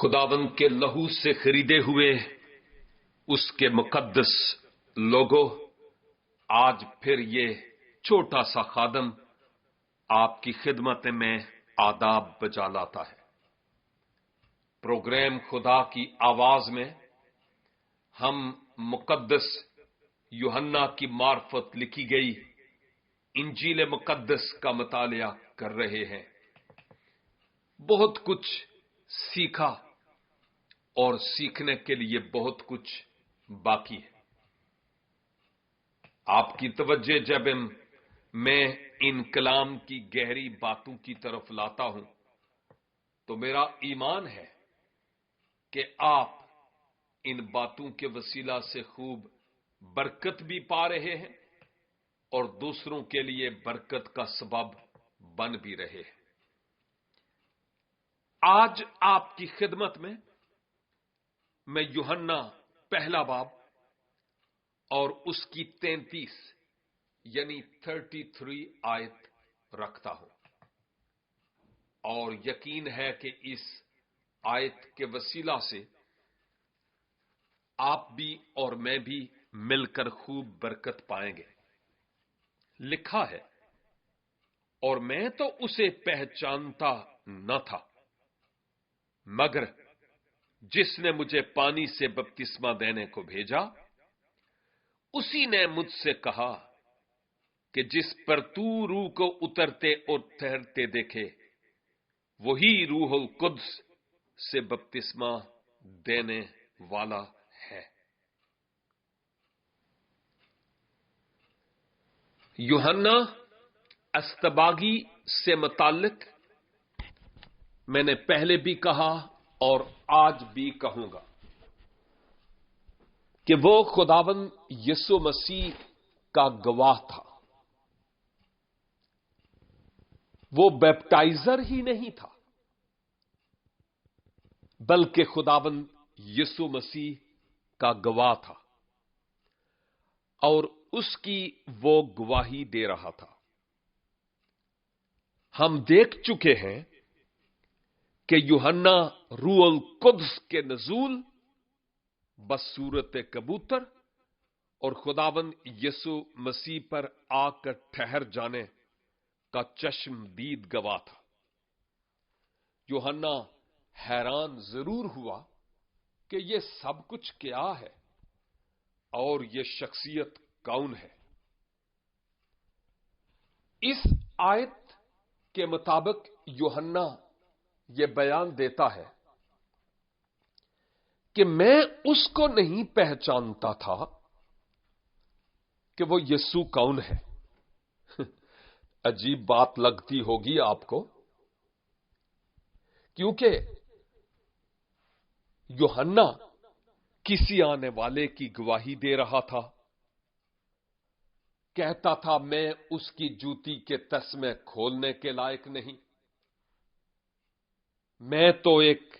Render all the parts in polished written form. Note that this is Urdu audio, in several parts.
خداوند کے لہو سے خریدے ہوئے اس کے مقدس لوگوں، آج پھر یہ چھوٹا سا خادم آپ کی خدمت میں آداب بجا لاتا ہے۔ پروگرام خدا کی آواز میں ہم مقدس یوحنا کی معرفت لکھی گئی انجیل مقدس کا مطالعہ کر رہے ہیں۔ بہت کچھ سیکھا اور سیکھنے کے لیے بہت کچھ باقی ہے۔ آپ کی توجہ جب میں ان کلام کی گہری باتوں کی طرف لاتا ہوں تو میرا ایمان ہے کہ آپ ان باتوں کے وسیلہ سے خوب برکت بھی پا رہے ہیں اور دوسروں کے لیے برکت کا سبب بن بھی رہے ہیں۔ آج آپ کی خدمت میں یوحنا پہلا باب اور اس کی 33 یعنی 33 آیت رکھتا ہوں، اور یقین ہے کہ اس آیت کے وسیلہ سے آپ بھی اور میں بھی مل کر خوب برکت پائیں گے۔ لکھا ہے، اور میں تو اسے پہچانتا نہ تھا، مگر جس نے مجھے پانی سے بپتسمہ دینے کو بھیجا اسی نے مجھ سے کہا کہ جس پر تو روح کو اترتے اور ٹھہرتے دیکھے وہی روح القدس سے بپتسمہ دینے والا ہے۔ یوحنا اصطباغی سے متعلق میں نے پہلے بھی کہا اور آج بھی کہوں گا کہ وہ خداوند یسوع مسیح کا گواہ تھا۔ وہ بیپٹائزر ہی نہیں تھا بلکہ خداوند یسوع مسیح کا گواہ تھا، اور اس کی وہ گواہی دے رہا تھا۔ ہم دیکھ چکے ہیں کہ یوحنا روح القدس کے نزول بصورت کبوتر اور خداوند یسوع مسیح پر آ کر ٹھہر جانے کا چشمدید گواہ تھا۔ یوحنا حیران ضرور ہوا کہ یہ سب کچھ کیا ہے اور یہ شخصیت کون ہے۔ اس آیت کے مطابق یوحنا یہ بیان دیتا ہے کہ میں اس کو نہیں پہچانتا تھا کہ وہ یسوع کون ہے۔ عجیب بات لگتی ہوگی آپ کو، کیونکہ یوحنا کسی آنے والے کی گواہی دے رہا تھا، کہتا تھا میں اس کی جوتی کے تسمے کھولنے کے لائق نہیں، میں تو ایک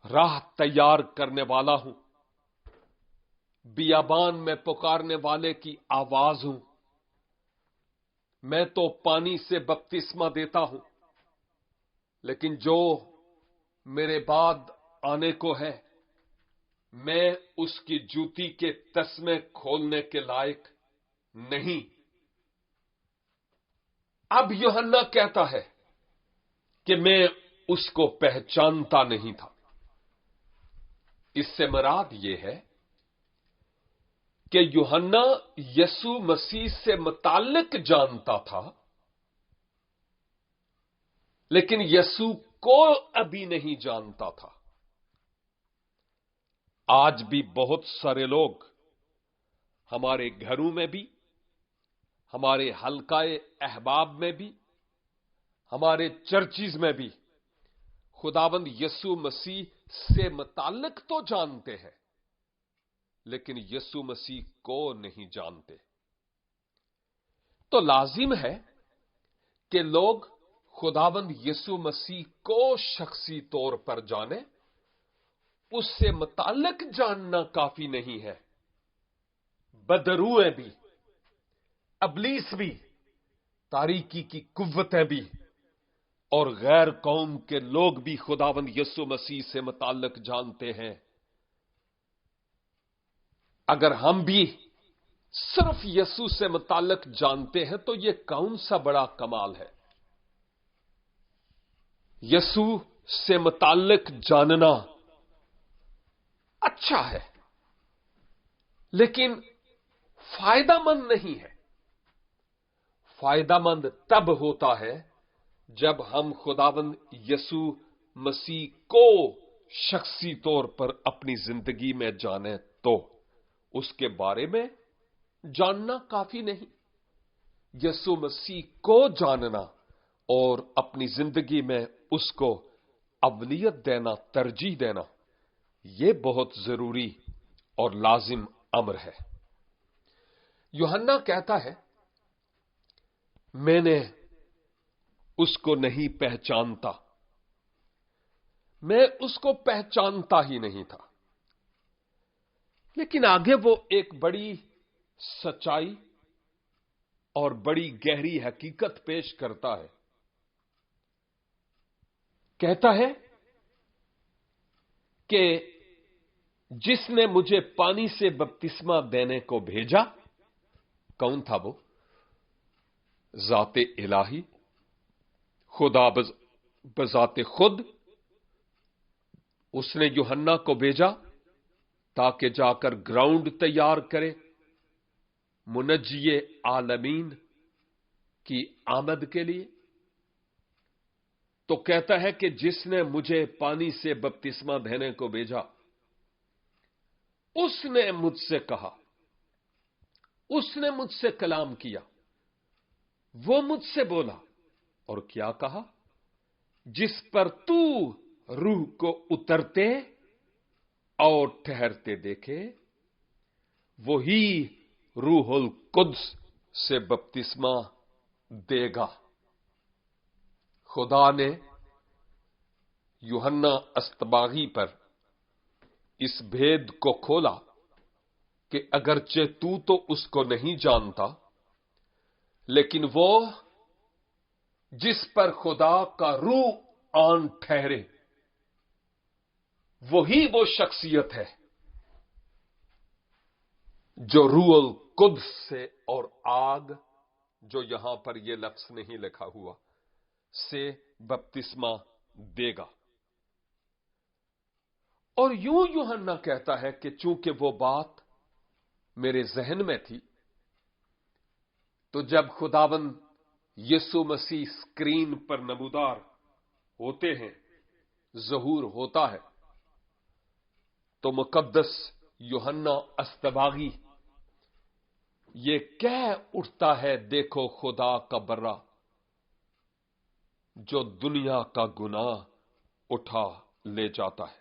راہ تیار کرنے والا ہوں، بیابان میں پکارنے والے کی آواز ہوں، میں تو پانی سے بپتسمہ دیتا ہوں، لیکن جو میرے بعد آنے کو ہے میں اس کی جوتی کے تسمے کھولنے کے لائق نہیں۔ اب یوحنا کہتا ہے کہ میں اس کو پہچانتا نہیں تھا۔ اس سے مراد یہ ہے کہ یوحنا یسوع مسیح سے متعلق جانتا تھا، لیکن یسوع کو ابھی نہیں جانتا تھا۔ آج بھی بہت سارے لوگ ہمارے گھروں میں بھی، ہمارے حلقہ احباب میں بھی، ہمارے چرچز میں بھی خداوند یسوع مسیح سے متعلق تو جانتے ہیں، لیکن یسوع مسیح کو نہیں جانتے۔ تو لازم ہے کہ لوگ خداوند یسوع مسیح کو شخصی طور پر جانیں، اس سے متعلق جاننا کافی نہیں ہے۔ بدروئیں بھی، ابلیس بھی، تاریکی کی قوتیں بھی اور غیر قوم کے لوگ بھی خداوند یسوع مسیح سے متعلق جانتے ہیں۔ اگر ہم بھی صرف یسوع سے متعلق جانتے ہیں تو یہ کون سا بڑا کمال ہے۔ یسوع سے متعلق جاننا اچھا ہے، لیکن فائدہ مند نہیں ہے۔ فائدہ مند تب ہوتا ہے جب ہم خداوند یسوع مسیح کو شخصی طور پر اپنی زندگی میں جانیں، تو اس کے بارے میں جاننا کافی نہیں۔ یسوع مسیح کو جاننا اور اپنی زندگی میں اس کو اولویت دینا، ترجیح دینا، یہ بہت ضروری اور لازم امر ہے۔ یوحنا کہتا ہے، میں نے اس کو نہیں پہچانتا، میں اس کو پہچانتا ہی نہیں تھا۔ لیکن آگے وہ ایک بڑی سچائی اور بڑی گہری حقیقت پیش کرتا ہے۔ کہتا ہے کہ جس نے مجھے پانی سے بپتسمہ دینے کو بھیجا، کون تھا وہ؟ ذات الہی، خدا بذات خود۔ اس نے یوحنا کو بھیجا تاکہ جا کر گراؤنڈ تیار کرے منجی عالمین کی آمد کے لیے۔ تو کہتا ہے کہ جس نے مجھے پانی سے بپتسمہ دینے کو بھیجا، اس نے مجھ سے کہا، اس نے مجھ سے کلام کیا، وہ مجھ سے بولا اور کیا کہا؟ جس پر تو روح کو اترتے اور ٹھہرتے دیکھے، وہی روح القدس سے بپتسمہ دے گا۔ خدا نے یوحنا اصطباغی پر اس بھید کو کھولا کہ اگرچہ تو اس کو نہیں جانتا، لیکن وہ جس پر خدا کا روح آن ٹھہرے، وہی وہ شخصیت ہے جو روح القدس سے اور آگ، جو یہاں پر یہ لفظ نہیں لکھا ہوا، سے بپتسمہ دے گا۔ اور یوں یوحنا کہتا ہے کہ چونکہ وہ بات میرے ذہن میں تھی، تو جب خداوند یسوع مسیح اسکرین پر نمودار ہوتے ہیں، ظہور ہوتا ہے، تو مقدس یوحنا اصطباغی یہ کہہ اٹھتا ہے، دیکھو خدا کا برہ جو دنیا کا گناہ اٹھا لے جاتا ہے۔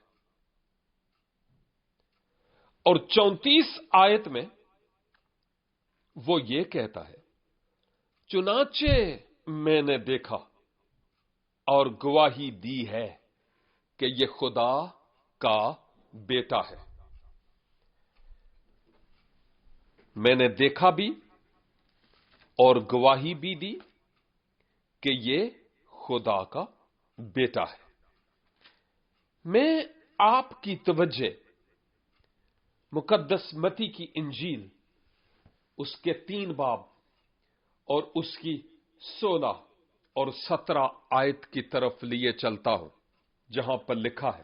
اور 34 آیت میں وہ یہ کہتا ہے، چنانچہ میں نے دیکھا اور گواہی دی ہے کہ یہ خدا کا بیٹا ہے۔ میں نے دیکھا بھی اور گواہی بھی دی کہ یہ خدا کا بیٹا ہے۔ میں آپ کی توجہ مقدس متی کی انجیل، اس کے 3 باب اور اس کی 16 اور 17 آیت کی طرف لیے چلتا ہوں، جہاں پر لکھا ہے،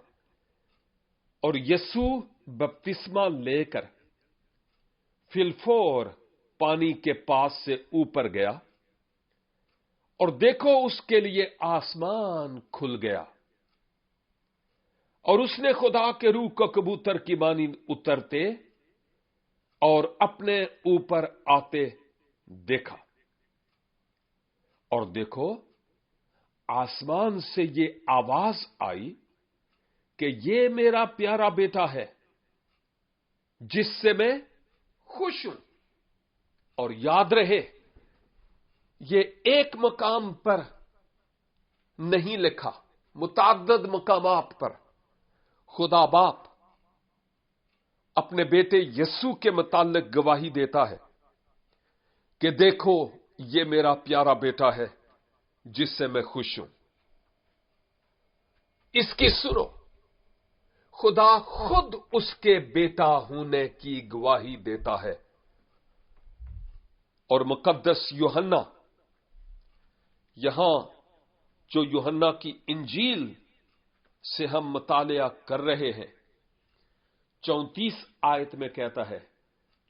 اور یسوع بپتسمہ لے کر فی الفور پانی کے پاس سے اوپر گیا، اور دیکھو اس کے لیے آسمان کھل گیا، اور اس نے خدا کے روح کو کبوتر کی مانند اترتے اور اپنے اوپر آتے دیکھا۔ اور دیکھو آسمان سے یہ آواز آئی کہ یہ میرا پیارا بیٹا ہے جس سے میں خوش ہوں۔ اور یاد رہے، یہ ایک مقام پر نہیں لکھا، متعدد مقامات پر خدا باپ اپنے بیٹے یسوع کے متعلق گواہی دیتا ہے کہ دیکھو یہ میرا پیارا بیٹا ہے جس سے میں خوش ہوں۔ اس کی سنو، خدا خود اس کے بیٹا ہونے کی گواہی دیتا ہے، اور مقدس یوحنا یہاں جو یوحنا کی انجیل سے ہم مطالعہ کر رہے ہیں 34 آیت میں کہتا ہے،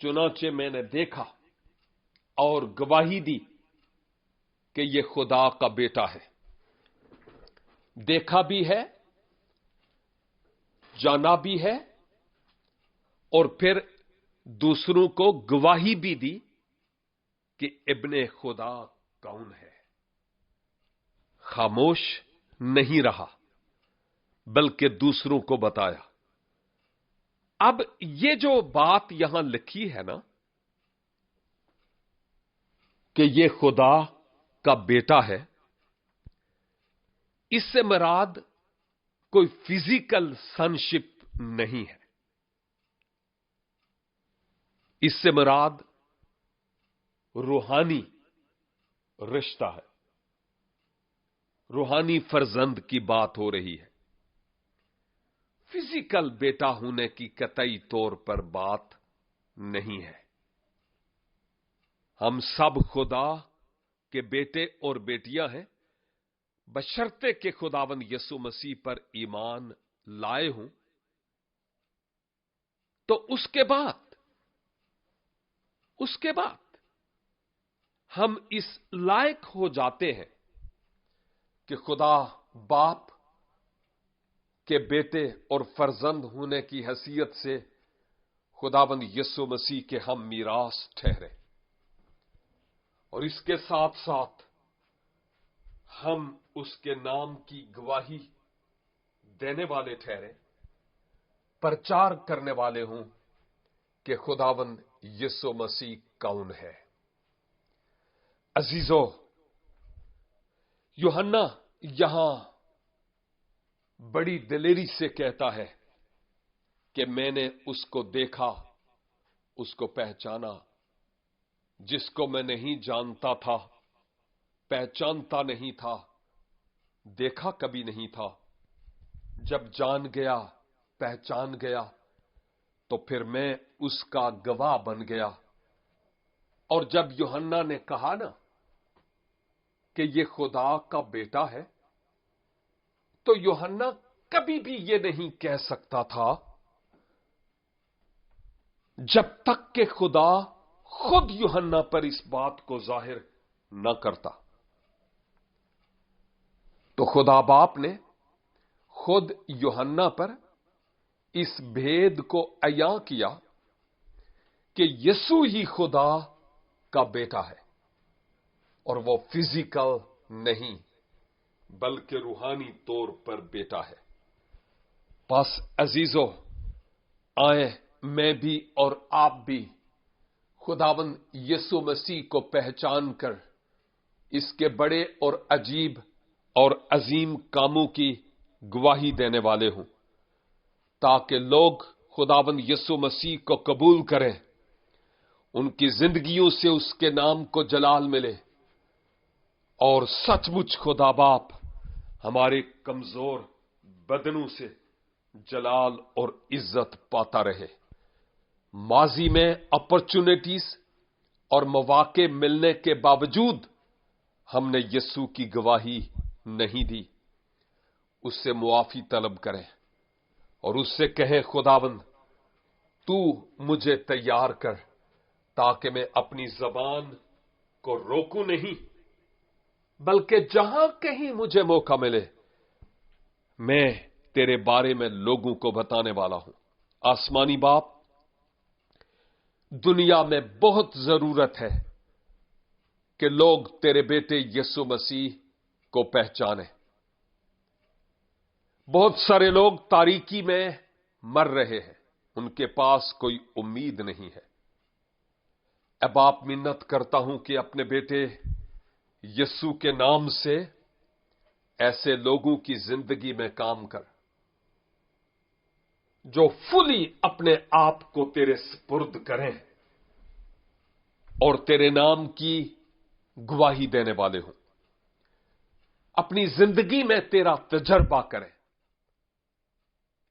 چنانچہ میں نے دیکھا اور گواہی دی کہ یہ خدا کا بیٹا ہے۔ دیکھا بھی ہے، جانا بھی ہے، اور پھر دوسروں کو گواہی بھی دی کہ ابن خدا کون ہے۔ خاموش نہیں رہا بلکہ دوسروں کو بتایا۔ اب یہ جو بات یہاں لکھی ہے نا کہ یہ خدا کا بیٹا ہے، اس سے مراد کوئی فزیکل سنشپ نہیں ہے، اس سے مراد روحانی رشتہ ہے، روحانی فرزند کی بات ہو رہی ہے۔ فزیکل بیٹا ہونے کی قطعی طور پر بات نہیں ہے۔ ہم سب خدا کے بیٹے اور بیٹیاں ہیں، بشرطے کہ خداوند یسوع مسیح پر ایمان لائے ہوں۔ تو اس کے بعد ہم اس لائق ہو جاتے ہیں کہ خدا باپ کے بیٹے اور فرزند ہونے کی حیثیت سے خداوند یسوع مسیح کے ہم میراث ٹھہرے، اور اس کے ساتھ ساتھ ہم اس کے نام کی گواہی دینے والے ٹھہرے، پرچار کرنے والے ہوں کہ خداوند یسوع مسیح کون ہے۔ عزیزو، یوحنا یہاں بڑی دلیری سے کہتا ہے کہ میں نے اس کو دیکھا، اس کو پہچانا، جس کو میں نہیں جانتا تھا، پہچانتا نہیں تھا، دیکھا کبھی نہیں تھا، جب جان گیا، پہچان گیا، تو پھر میں اس کا گواہ بن گیا۔ اور جب یوحنا نے کہا نا کہ یہ خدا کا بیٹا ہے، تو یوحنا کبھی بھی یہ نہیں کہہ سکتا تھا جب تک کہ خدا خود یوحنا پر اس بات کو ظاہر نہ کرتا۔ تو خدا باپ نے خود یوحنا پر اس بھید کو عیاں کیا کہ یسوع ہی خدا کا بیٹا ہے، اور وہ فزیکل نہیں بلکہ روحانی طور پر بیٹا ہے۔ بس عزیزو، آئیں میں بھی اور آپ بھی خداوند یسوع مسیح کو پہچان کر اس کے بڑے اور عجیب اور عظیم کاموں کی گواہی دینے والے ہوں، تاکہ لوگ خداوند یسوع مسیح کو قبول کریں، ان کی زندگیوں سے اس کے نام کو جلال ملے، اور سچ مچ خدا باپ ہمارے کمزور بدنوں سے جلال اور عزت پاتا رہے۔ ماضی میں اپرچونٹیز اور مواقع ملنے کے باوجود ہم نے یسوع کی گواہی نہیں دی، اس سے معافی طلب کریں اور اس سے کہیں، خداوند تو مجھے تیار کر تاکہ میں اپنی زبان کو روکوں نہیں، بلکہ جہاں کہیں مجھے موقع ملے میں تیرے بارے میں لوگوں کو بتانے والا ہوں۔ آسمانی باپ، دنیا میں بہت ضرورت ہے کہ لوگ تیرے بیٹے یسوع مسیح کو پہچانیں۔ بہت سارے لوگ تاریکی میں مر رہے ہیں، ان کے پاس کوئی امید نہیں ہے۔ اے باپ، منت کرتا ہوں کہ اپنے بیٹے یسوع کے نام سے ایسے لوگوں کی زندگی میں کام کر جو فلی اپنے آپ کو تیرے سپرد کریں اور تیرے نام کی گواہی دینے والے ہوں، اپنی زندگی میں تیرا تجربہ کریں،